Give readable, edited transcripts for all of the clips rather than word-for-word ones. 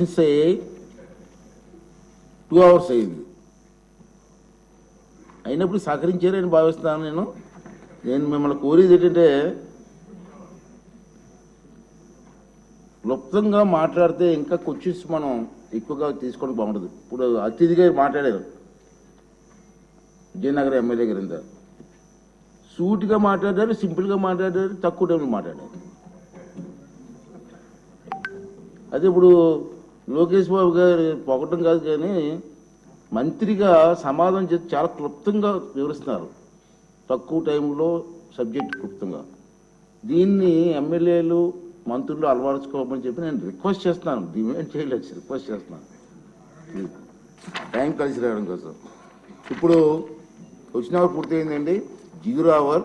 2 hours అయింది అయినప్పుడు సహకరించారని భావిస్తున్నాను. నేను మిమ్మల్ని కోరేది ఏంటంటే క్లుప్తంగా మాట్లాడితే ఇంకా క్వశ్చన్స్ మనం ఎక్కువగా తీసుకోవడం బాగుండదు. ఇప్పుడు అతిథిగా మాట్లాడారు విజయనగరం ఎమ్మెల్యే గారింద సూటిగా మాట్లాడారు, సింపుల్గా మాట్లాడారు, తక్కువ టైంలో మాట్లాడారు. అదే ఇప్పుడు లోకేష్ బాబు గారు పొగటం కాదు కానీ మంత్రిగా సమాధానం చేసి చాలా క్లుప్తంగా వివరిస్తున్నారు, తక్కువ టైంలో సబ్జెక్ట్ క్లుప్తంగా. దీన్ని ఎమ్మెల్యేలు మంత్రులు అలవరుచుకోమని చెప్పి నేను రిక్వెస్ట్ చేస్తున్నాను, డిమాండ్ చేయలేదు, రిక్వెస్ట్ చేస్తున్నాను టైం కలిసి రావడం కోసం. ఇప్పుడు వచ్చిన అవర్ పూర్తయిందండి, 0 hour.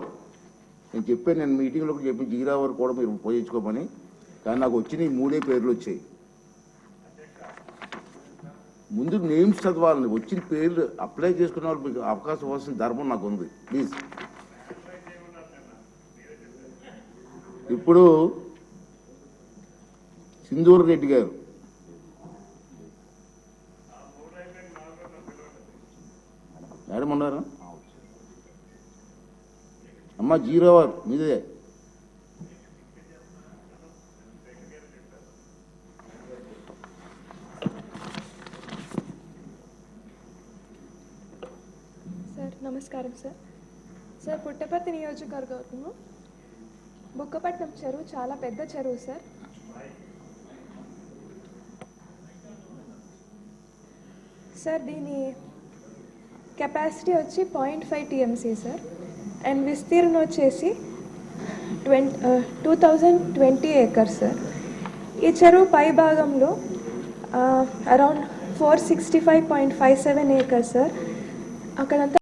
నేను చెప్పాను, నేను మీటింగ్లో చెప్పి 0 hour కూడా మీరు ఉపయోగించుకోమని. కానీ నాకు వచ్చిన ఈ 3 పేర్లు వచ్చాయి. ముందు నేమ్స్ చదవాలని, వచ్చిన పేర్లు అప్లై చేసుకున్న వాళ్ళు మీకు అవకాశం ఇవ్వాల్సిన ధర్మం నాకు ఉంది. ప్లీజ్. ఇప్పుడు సింధూర్ రెడ్డి గారు, మేడం ఉన్నారా అమ్మ? 0 hour మీదే. నమస్కారం సార్. సార్, పుట్టపర్తి నియోజకవర్గంలో బుక్కపట్నం చెరువు చాలా పెద్ద చెరువు సార్. సార్, దీని కెపాసిటీ వచ్చి 0.5 TMC సార్, అండ్ విస్తీర్ణం వచ్చేసి 2020 acres సార్. ఈ చెరువు పై భాగంలో అరౌండ్ 465.57 acres సార్. అక్కడంతా